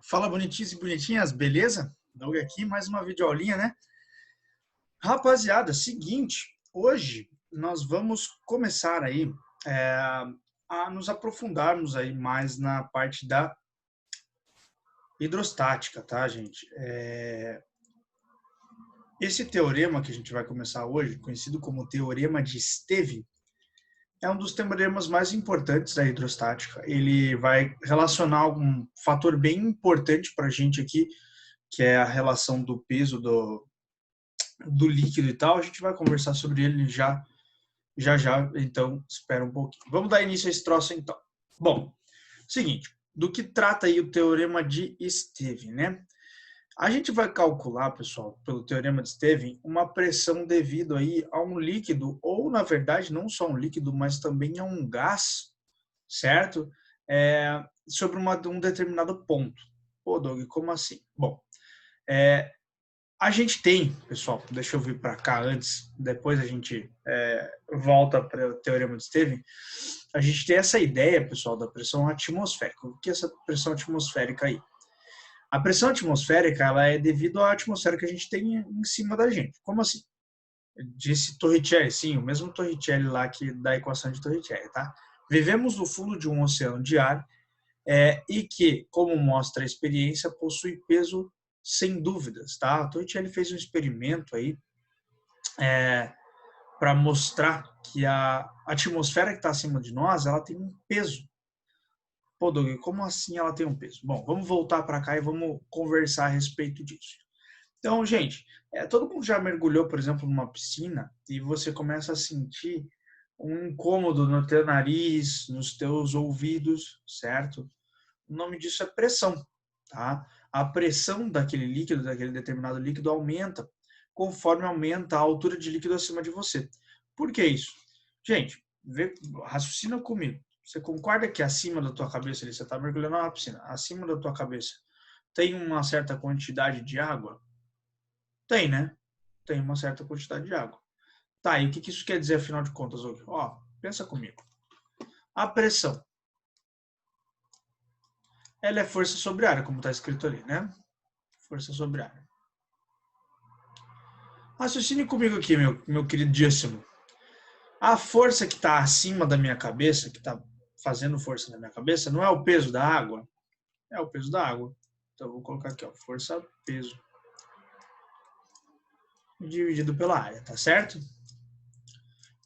Fala bonitinhos e bonitinhas, beleza? Doug aqui, mais uma videoaulinha, né? Rapaziada, seguinte, hoje nós vamos começar aí é, a nos aprofundarmos aí mais na parte da hidrostática, tá, gente? Esse teorema que a gente vai começar hoje, conhecido como Teorema de Stevin, é um dos teoremas mais importantes da hidrostática. Ele vai relacionar um fator bem importante para a gente aqui, que é a relação do peso do líquido e tal. A gente vai conversar sobre ele já, então espera um pouquinho. Vamos dar início a esse troço então. Bom, seguinte, do que trata aí o Teorema de Stevin, né? A gente vai calcular, pessoal, pelo Teorema de Stevin, uma pressão devido aí a um líquido, ou na verdade não só um líquido, mas também a um gás, certo? Sobre um determinado ponto. Pô, Doug, como assim? Bom, a gente tem, pessoal, deixa eu vir para cá antes, depois a gente volta para o Teorema de Stevin. A gente tem essa ideia, pessoal, da pressão atmosférica. O que é essa pressão atmosférica aí? A pressão atmosférica, ela é devido à atmosfera que a gente tem em cima da gente. Como assim? Disse Torricelli, sim, o mesmo Torricelli lá que da equação de Torricelli, tá? Vivemos no fundo de um oceano de ar e que, como mostra a experiência, possui peso sem dúvidas, tá? O Torricelli fez um experimento aí para mostrar que a atmosfera que está acima de nós, ela tem um peso. Pô, Doug, como assim ela tem um peso? Bom, vamos voltar para cá e vamos conversar a respeito disso. Então, gente, todo mundo já mergulhou, por exemplo, numa piscina e você começa a sentir um incômodo no teu nariz, nos teus ouvidos, certo? O nome disso é pressão, tá? A pressão daquele líquido, daquele determinado líquido, aumenta conforme aumenta a altura de líquido acima de você. Por que isso? Gente, raciocina comigo. Você concorda que acima da tua cabeça, você está mergulhando na piscina, acima da tua cabeça tem uma certa quantidade de água? Tem, né? Tem uma certa quantidade de água. Tá, e o que isso quer dizer, afinal de contas, hoje? Ó, pensa comigo. A pressão, ela é força sobre área, como está escrito ali, né? Força sobre área. Raciocine comigo aqui, meu queridíssimo. A força que está acima da minha cabeça, que está fazendo força na minha cabeça, não é o peso da água? É o peso da água. Então, eu vou colocar aqui, ó, força-peso dividido pela área, tá certo?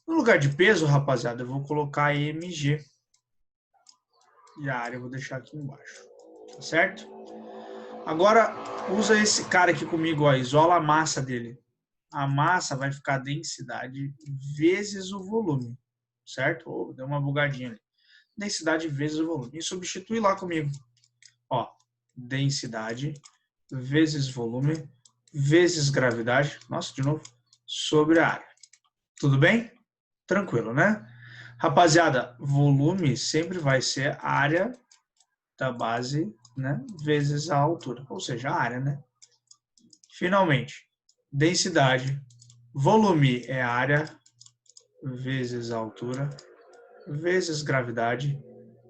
No lugar de peso, rapaziada, eu vou colocar mg. E a área eu vou deixar aqui embaixo, tá certo? Agora, usa esse cara aqui comigo, ó, isola a massa dele. A massa vai ficar a densidade vezes o volume, certo? Oh, deu uma bugadinha ali. Densidade vezes o volume. E substitui lá comigo. Ó, densidade vezes volume vezes gravidade. Nossa, de novo. Sobre a área. Tudo bem? Tranquilo, né? Rapaziada, volume sempre vai ser a área da base, né, vezes a altura, ou seja, a área, né? Finalmente, densidade, volume é área vezes a altura vezes gravidade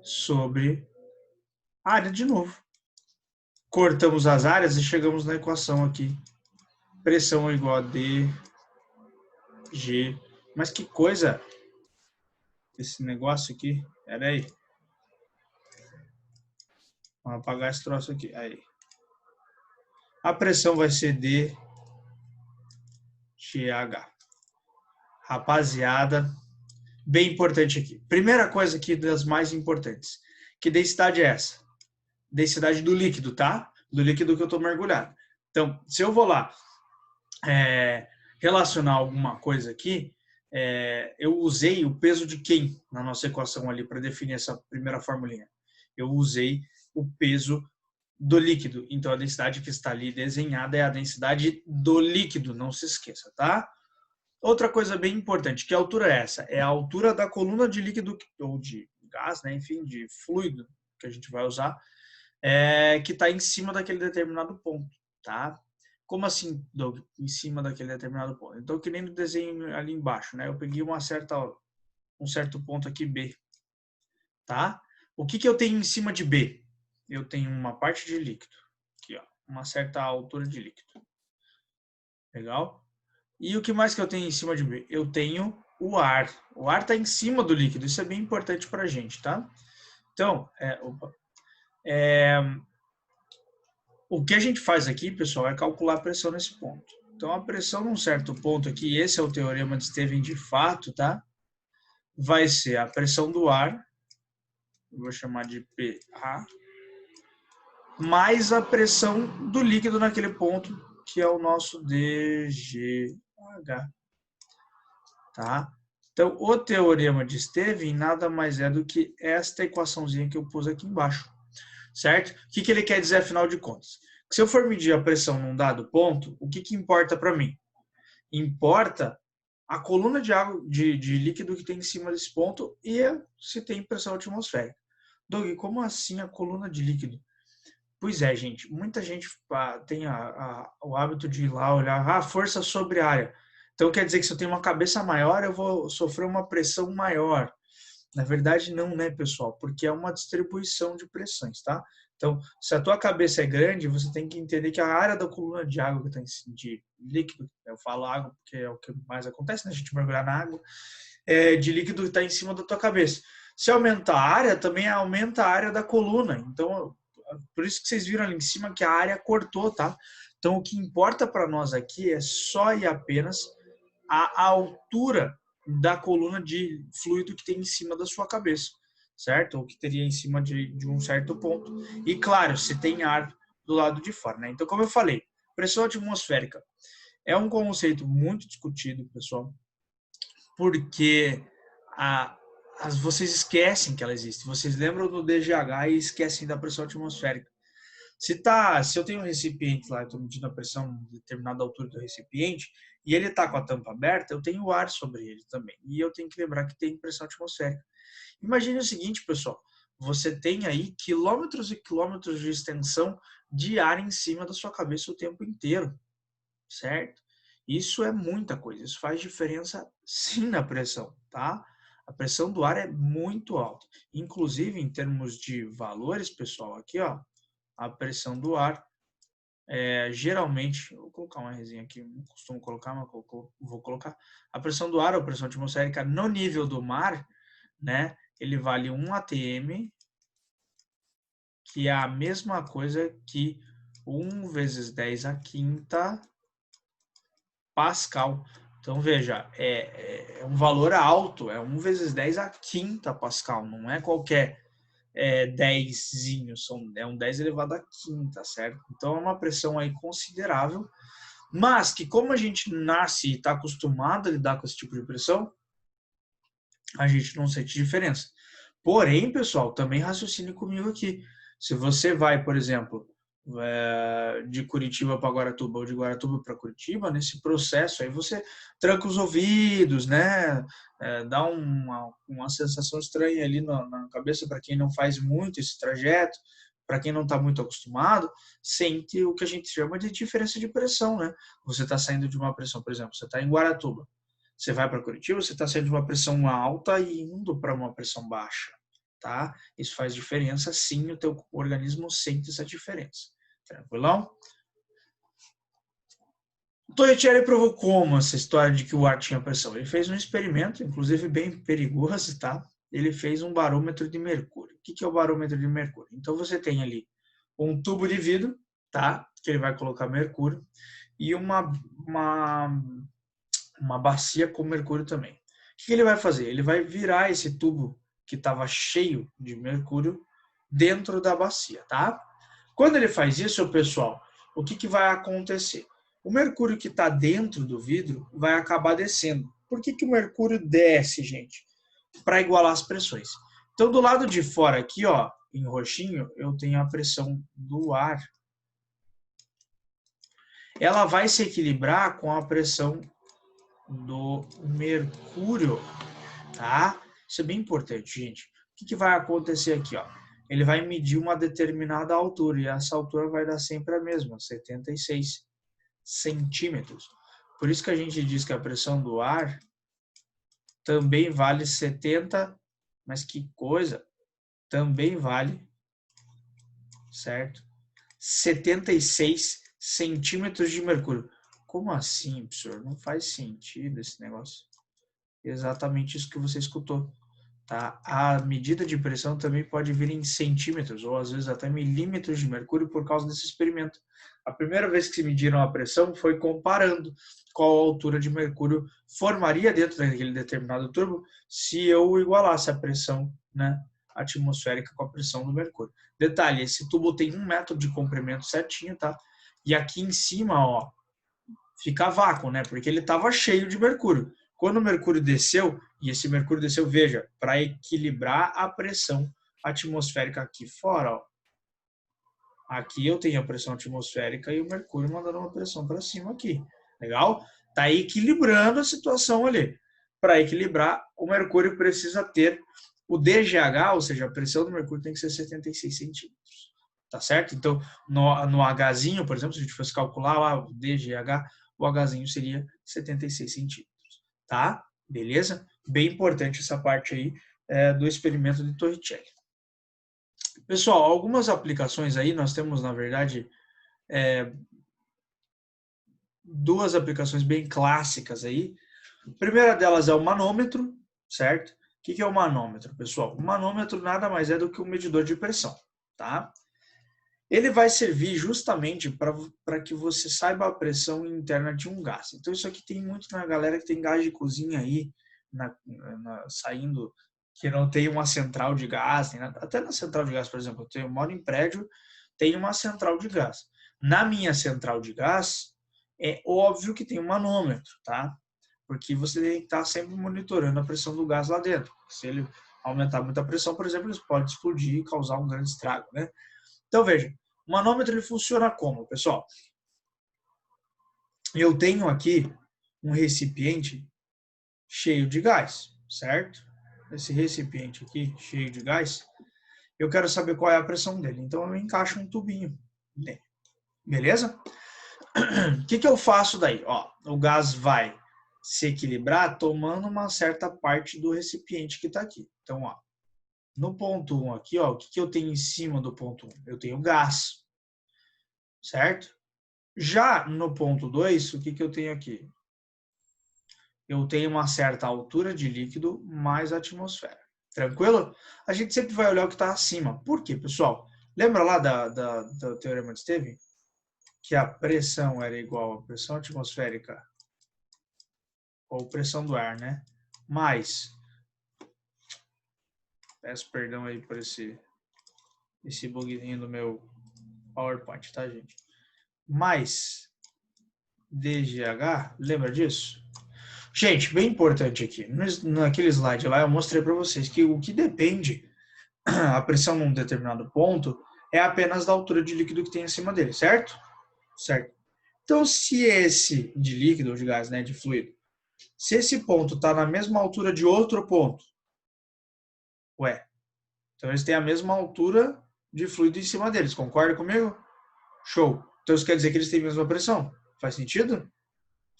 sobre área de novo. Cortamos as áreas e chegamos na equação aqui. Pressão é igual a dg. Mas que coisa esse negócio aqui. Pera aí. Vamos apagar esse troço aqui. Aí. A pressão vai ser dGH. Rapaziada, bem importante aqui. Primeira coisa aqui das mais importantes. Que densidade é essa? Densidade do líquido, tá? Do líquido que eu estou mergulhado. Então, se eu vou lá relacionar alguma coisa aqui, eu usei o peso de quem na nossa equação ali para definir essa primeira formulinha? Eu usei o peso do líquido. Então, a densidade que está ali desenhada é a densidade do líquido, não se esqueça, tá? Outra coisa bem importante, que altura é essa? É a altura da coluna de líquido ou de gás, né? Enfim, de fluido que a gente vai usar, que está em cima daquele determinado ponto, tá? Como assim, Doug, em cima daquele determinado ponto? Então, que nem no desenho ali embaixo, né? Eu peguei um certo ponto aqui, B, tá? O que eu tenho em cima de B? eu tenho uma parte de líquido. Aqui, ó, uma certa altura de líquido. Legal? E o que mais que eu tenho em cima de mim? Eu tenho o ar. O ar está em cima do líquido. Isso é bem importante para a gente, tá? Então, o que a gente faz aqui, pessoal, é calcular a pressão nesse ponto. Então, a pressão num certo ponto aqui, esse é o teorema de Stevin de fato, tá? Vai ser a pressão do ar, eu vou chamar de PA, mais a pressão do líquido naquele ponto, que é o nosso DGH. Tá? Então, o teorema de Stevin nada mais é do que esta equaçãozinha que eu pus aqui embaixo. Certo? O que ele quer dizer, afinal de contas? Se eu for medir a pressão num dado ponto, o que importa para mim? Importa a coluna de água, de líquido que tem em cima desse ponto e se tem pressão atmosférica. Doug, como assim a coluna de líquido? Pois é, gente. Muita gente tem o hábito de ir lá olhar a força sobre a área. Então quer dizer que se eu tenho uma cabeça maior, eu vou sofrer uma pressão maior. Na verdade, não, né, pessoal? Porque é uma distribuição de pressões, tá? Então, se a tua cabeça é grande, você tem que entender que a área da coluna de água que está de líquido, eu falo água porque é o que mais acontece, né? A gente mergulhar na água, de líquido que está em cima da tua cabeça. Se aumentar a área, também aumenta a área da coluna. Então, por isso que vocês viram ali em cima que a área cortou, tá? Então, o que importa para nós aqui é só e apenas a altura da coluna de fluido que tem em cima da sua cabeça, certo? Ou que teria em cima de um certo ponto. E, claro, se tem ar do lado de fora, né? Então, como eu falei, pressão atmosférica é um conceito muito discutido, pessoal, porque vocês esquecem que ela existe. Vocês lembram do DGH e esquecem da pressão atmosférica. Se eu tenho um recipiente lá, estou medindo a pressão em determinada altura do recipiente, e ele está com a tampa aberta, eu tenho ar sobre ele também. E eu tenho que lembrar que tem pressão atmosférica. Imagine o seguinte, pessoal. Você tem aí quilômetros e quilômetros de extensão de ar em cima da sua cabeça o tempo inteiro, certo? Isso é muita coisa. Isso faz diferença, sim, na pressão, tá? A pressão do ar é muito alta. Inclusive, em termos de valores, pessoal, aqui, ó, a pressão do ar, geralmente, vou colocar uma resenha aqui, não costumo colocar, mas vou colocar. A pressão do ar, ou pressão atmosférica no nível do mar, né, ele vale 1 atm, que é a mesma coisa que 1 vezes 10 a quinta Pascal. Então, veja, é um valor alto, é 1 vezes 10 a quinta Pascal, não é qualquer 10zinho, é um 10 elevado a quinta, certo? Então é uma pressão aí considerável, mas que como a gente nasce e está acostumado a lidar com esse tipo de pressão, a gente não sente diferença. Porém, pessoal, também raciocine comigo aqui. Se você vai, por exemplo, de Curitiba para Guaratuba ou de Guaratuba para Curitiba, nesse processo aí você tranca os ouvidos, né? Dá uma sensação estranha ali na cabeça para quem não faz muito esse trajeto, para quem não está muito acostumado, sente o que a gente chama de diferença de pressão, né? Você está saindo de uma pressão, por exemplo, você está em Guaratuba, você vai para Curitiba, você está saindo de uma pressão alta e indo para uma pressão baixa. Tá? Isso faz diferença, sim, o teu organismo sente essa diferença. Tranquilão? O Torricelli provou como essa história de que o ar tinha pressão? Ele fez um experimento, inclusive bem perigoso, tá? Ele fez um barômetro de mercúrio. O que é o barômetro de mercúrio? Então você tem ali um tubo de vidro, tá? Que ele vai colocar mercúrio e uma bacia com mercúrio também. O que ele vai fazer? Ele vai virar esse tubo que estava cheio de mercúrio dentro da bacia, tá? Quando ele faz isso, pessoal, o que vai acontecer? O mercúrio que está dentro do vidro vai acabar descendo. Por que o mercúrio desce, gente? Para igualar as pressões. Então, do lado de fora aqui, ó, em roxinho, eu tenho a pressão do ar. Ela vai se equilibrar com a pressão do mercúrio, tá? Isso é bem importante, gente. O que vai acontecer aqui, ó? Ele vai medir uma determinada altura e essa altura vai dar sempre a mesma, 76 centímetros. Por isso que a gente diz que a pressão do ar também vale 70, mas que coisa, também vale certo? 76 centímetros de mercúrio. Como assim, professor? Não faz sentido esse negócio. Exatamente isso que você escutou. Tá? A medida de pressão também pode vir em centímetros ou às vezes até milímetros de mercúrio por causa desse experimento. A primeira vez que se mediram a pressão foi comparando qual altura de mercúrio formaria dentro daquele determinado tubo se eu igualasse a pressão, né, atmosférica com a pressão do mercúrio. Detalhe, esse tubo tem 1 metro de comprimento certinho, tá? E aqui em cima, ó, fica vácuo, né? Porque ele estava cheio de mercúrio. Quando o mercúrio desceu, e esse mercúrio desceu, veja, para equilibrar a pressão atmosférica aqui fora, ó. Aqui eu tenho a pressão atmosférica e o mercúrio mandando uma pressão para cima aqui. Legal? Tá equilibrando a situação ali. Para equilibrar, o mercúrio precisa ter o DGH, ou seja, a pressão do mercúrio tem que ser 76 centímetros. Tá certo? Então, no Hzinho, por exemplo, se a gente fosse calcular lá o DGH, o Hzinho seria 76 centímetros. Tá? Beleza? Bem importante essa parte aí do experimento de Torricelli. Pessoal, algumas aplicações aí, nós temos, na verdade, duas aplicações bem clássicas aí. A primeira delas é o manômetro, certo? O que é o manômetro, pessoal? O manômetro nada mais é do que um medidor de pressão, tá? Ele vai servir justamente para que você saiba a pressão interna de um gás. Então, isso aqui tem muito na galera que tem gás de cozinha aí, saindo, que não tem uma central de gás. Até na central de gás, por exemplo, eu moro em prédio, tem uma central de gás. Na minha central de gás, é óbvio que tem um manômetro, tá? Porque você tem que estar sempre monitorando a pressão do gás lá dentro. Se ele aumentar muito a pressão, por exemplo, ele pode explodir e causar um grande estrago, né? Então, veja, o manômetro ele funciona como, pessoal? Eu tenho aqui um recipiente cheio de gás, certo? Esse recipiente aqui, cheio de gás, eu quero saber qual é a pressão dele. Então, eu encaixo um tubinho nele. Beleza? O que eu faço daí? Ó, o gás vai se equilibrar tomando uma certa parte do recipiente que está aqui. Então, ó, no ponto 1 aqui, ó, o que eu tenho em cima do ponto 1? Eu tenho gás, certo? Já no ponto 2, o que eu tenho aqui? Eu tenho uma certa altura de líquido mais a atmosfera. Tranquilo? A gente sempre vai olhar o que está acima. Por quê, pessoal? Lembra lá do teorema de Stevin? Que a pressão era igual à pressão atmosférica, ou pressão do ar, né? Mais, peço perdão aí por esse bugzinho do meu PowerPoint, tá, gente? Mais DGH, lembra disso? Gente, bem importante aqui, naquele slide lá eu mostrei para vocês que o que depende a pressão num determinado ponto é apenas da altura de líquido que tem acima dele, certo? Certo. Então, se esse de líquido ou de gás, né, de fluido, se esse ponto está na mesma altura de outro ponto, então eles têm a mesma altura de fluido em cima deles, concorda comigo? Show. Então isso quer dizer que eles têm a mesma pressão. Faz sentido?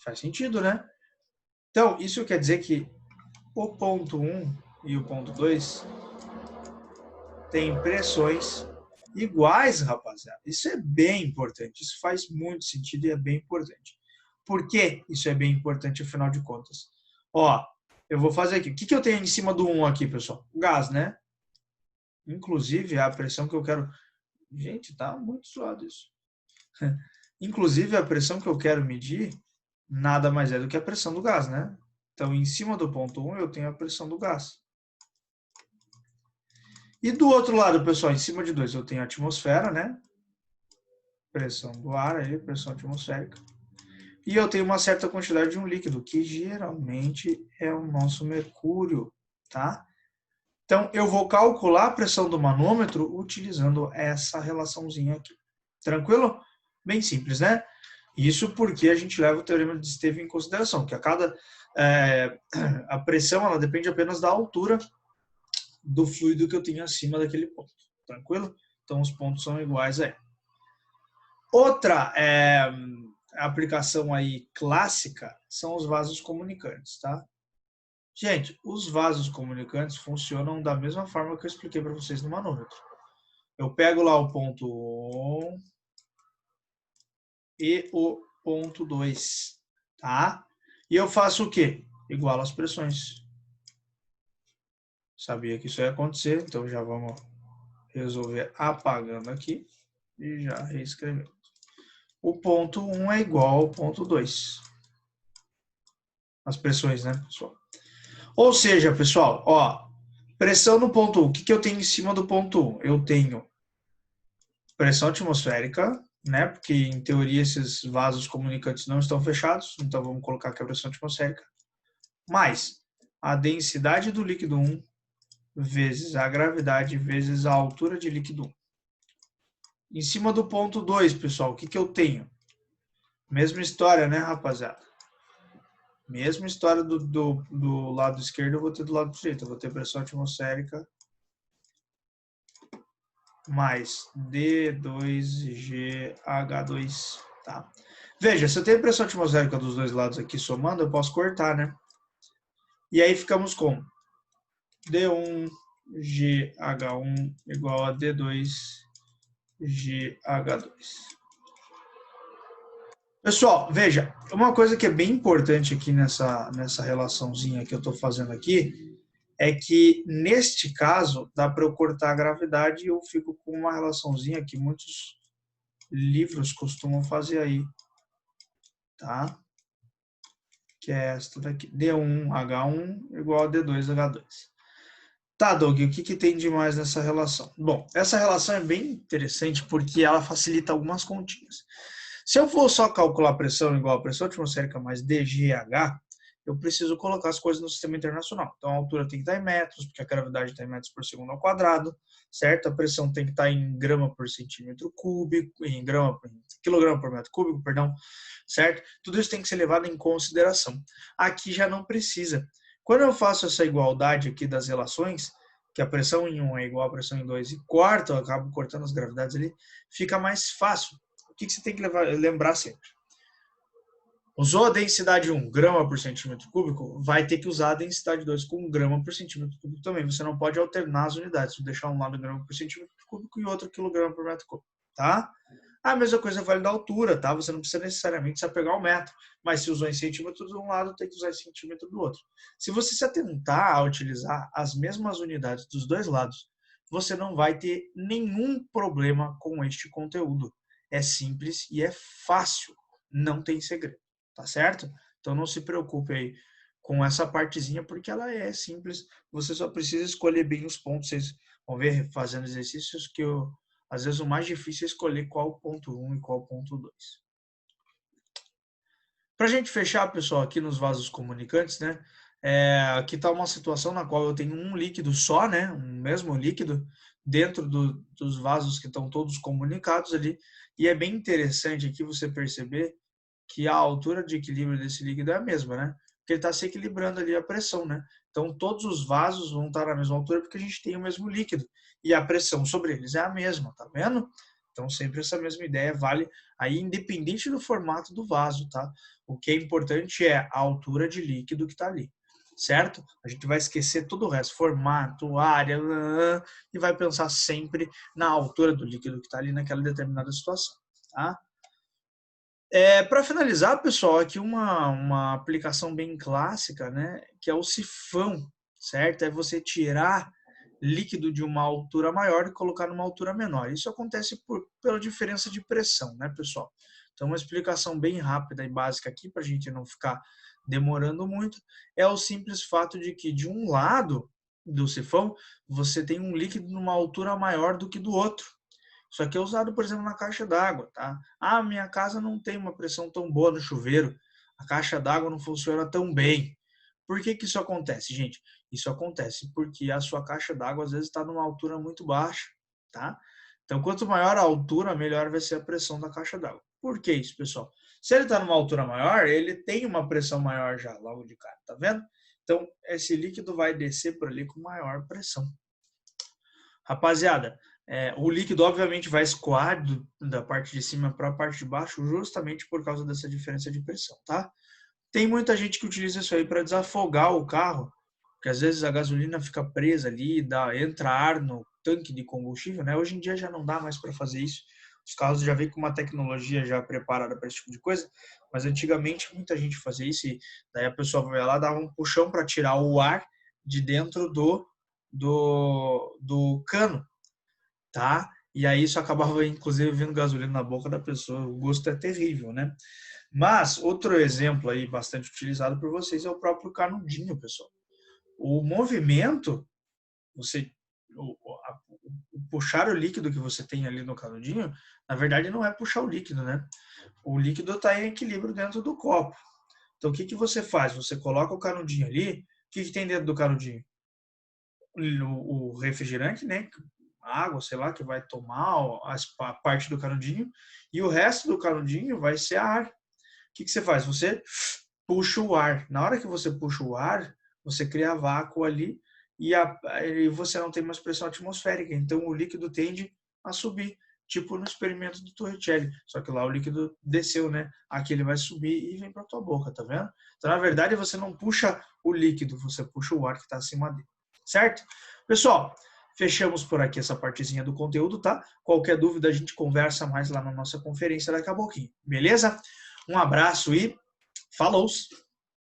Faz sentido, né? Então, isso quer dizer que o ponto 1 e o ponto 2 têm pressões iguais, rapaziada. Isso é bem importante. Isso faz muito sentido e é bem importante. Por que isso é bem importante, afinal de contas? Ó, eu vou fazer aqui. O que eu tenho em cima do 1 aqui, pessoal? Gás, né? Inclusive, a pressão que eu quero... Gente, tá muito suado isso. Inclusive, a pressão que eu quero medir nada mais é do que a pressão do gás, né? Então, em cima do ponto 1, eu tenho a pressão do gás. E do outro lado, pessoal, em cima de 2, eu tenho a atmosfera, né? Pressão do ar, aí, pressão atmosférica. E eu tenho uma certa quantidade de um líquido, que geralmente é o nosso mercúrio, tá? Então, eu vou calcular a pressão do manômetro utilizando essa relaçãozinha aqui. Tranquilo? Bem simples, né? Isso porque a gente leva o teorema de Stevin em consideração, que a pressão ela depende apenas da altura do fluido que eu tenho acima daquele ponto. Tranquilo? Então, os pontos são iguais aí. Outra aplicação aí clássica são os vasos comunicantes, tá? Gente, os vasos comunicantes funcionam da mesma forma que eu expliquei para vocês no manômetro. Eu pego lá o ponto 1 e o ponto 2, tá? E eu faço o quê? Igualo as pressões. Sabia que isso ia acontecer, então já vamos resolver apagando aqui e já reescrevendo. O ponto 1 é igual ao ponto 2. As pressões, né, pessoal? Ou seja, pessoal, ó, pressão no ponto 1. O que eu tenho em cima do ponto 1? Eu tenho pressão atmosférica, né? Porque, em teoria, esses vasos comunicantes não estão fechados. Então, vamos colocar aqui a pressão atmosférica. Mais a densidade do líquido 1 vezes a gravidade vezes a altura de líquido 1. Em cima do ponto 2, pessoal, o que eu tenho? Mesma história, né, rapaziada? Mesma história do lado esquerdo, eu vou ter do lado direito. Eu vou ter pressão atmosférica mais D2GH2, tá? Veja, se eu tenho pressão atmosférica dos dois lados aqui somando, eu posso cortar, né? E aí ficamos com D1GH1 igual a D2GH2. Pessoal, veja, uma coisa que é bem importante aqui nessa relaçãozinha que eu estou fazendo aqui é que, neste caso, dá para eu cortar a gravidade e eu fico com uma relaçãozinha que muitos livros costumam fazer aí, tá? Que é esta daqui, D1H1 igual a D2H2. Tá, Doug, o que tem de mais nessa relação? Bom, essa relação é bem interessante porque ela facilita algumas continhas. Se eu for só calcular a pressão igual a pressão atmosférica mais dGH, eu preciso colocar as coisas no sistema internacional. Então, a altura tem que estar em metros, porque a gravidade está em metros por segundo ao quadrado, certo? A pressão tem que estar em grama por centímetro cúbico, em quilograma por metro cúbico, perdão, certo? Tudo isso tem que ser levado em consideração. Aqui já não precisa. Quando eu faço essa igualdade aqui das relações, que a pressão em 1 é igual à pressão em 2 e quarto, eu acabo cortando as gravidades ali, fica mais fácil. O que você tem que lembrar sempre? Usou a densidade 1 grama por centímetro cúbico, vai ter que usar a densidade 2 com grama por centímetro cúbico também. Você não pode alternar as unidades, deixar um lado grama por centímetro cúbico e outro quilograma por metro cúbico, tá? A mesma coisa vale da altura, tá? Você não precisa necessariamente se apegar ao metro, mas se usou em centímetros de um lado, tem que usar em centímetro do outro. Se você se atentar a utilizar as mesmas unidades dos dois lados, você não vai ter nenhum problema com este conteúdo. É simples e é fácil, não tem segredo, tá certo? Então não se preocupe aí com essa partezinha, porque ela é simples, você só precisa escolher bem os pontos. Vocês vão ver fazendo exercícios que às vezes o mais difícil é escolher qual o ponto 1 e qual o ponto 2. Para a gente fechar, pessoal, aqui nos vasos comunicantes, né? Aqui está uma situação na qual eu tenho um líquido só, né? Um mesmo líquido dentro dos vasos que estão todos comunicados ali. E é bem interessante aqui você perceber que a altura de equilíbrio desse líquido é a mesma, né? Porque ele está se equilibrando ali a pressão, né? Então, todos os vasos vão estar na mesma altura porque a gente tem o mesmo líquido. E a pressão sobre eles é a mesma, tá vendo? Então, sempre essa mesma ideia vale aí, independente do formato do vaso, tá? O que é importante é a altura de líquido que está ali, certo? A gente vai esquecer todo o resto, formato, área, e vai pensar sempre na altura do líquido que está ali naquela determinada situação, tá? Para finalizar, pessoal, aqui uma aplicação bem clássica, né, que é o sifão, certo? É você tirar líquido de uma altura maior e colocar numa altura menor. Isso acontece pela diferença de pressão, né, pessoal? Então, uma explicação bem rápida e básica aqui, para a gente não ficar demorando muito, é o simples fato de que, de um lado do sifão, você tem um líquido numa altura maior do que do outro. Isso aqui é usado, por exemplo, na caixa d'água, tá? Ah, minha casa não tem uma pressão tão boa no chuveiro, a caixa d'água não funciona tão bem. Por que isso acontece, gente? Isso acontece porque a sua caixa d'água às vezes está numa altura muito baixa, tá? Então, quanto maior a altura, melhor vai ser a pressão da caixa d'água. Por que isso, pessoal? Se ele está numa altura maior, ele tem uma pressão maior já, logo de cara, tá vendo? Então, esse líquido vai descer por ali com maior pressão. Rapaziada, o líquido obviamente vai escoar da parte de cima para a parte de baixo justamente por causa dessa diferença de pressão, tá? Tem muita gente que utiliza isso aí para desafogar o carro, porque às vezes a gasolina fica presa ali, entra ar no tanque de combustível, né? Hoje em dia já não dá mais para fazer isso. Os carros já vêm com uma tecnologia já preparada para esse tipo de coisa, mas antigamente muita gente fazia isso e daí a pessoa vai lá, dava um puxão para tirar o ar de dentro do cano, tá? E aí isso acabava, inclusive, vindo gasolina na boca da pessoa. O gosto é terrível, né? Mas outro exemplo aí bastante utilizado por vocês é o próprio canudinho, pessoal. O movimento, você o puxar o líquido que você tem ali no canudinho, na verdade não é puxar o líquido, né? O líquido está em equilíbrio dentro do copo. Então o que que você faz? Você coloca o canudinho ali, o que que tem dentro do canudinho? O refrigerante, né? Água, sei lá, que vai tomar a parte do canudinho, e o resto do canudinho vai ser ar. O que que você faz? Você puxa o ar. Na hora que você puxa o ar, você cria vácuo ali e você não tem mais pressão atmosférica. Então o líquido tende a subir, tipo no experimento do Torricelli. Só que lá o líquido desceu, né? Aqui ele vai subir e vem para tua boca, tá vendo? Então na verdade você não puxa o líquido, você puxa o ar que está acima dele, certo? Pessoal, fechamos por aqui essa partezinha do conteúdo, tá? Qualquer dúvida a gente conversa mais lá na nossa conferência daqui a pouquinho, beleza? Um abraço e falou!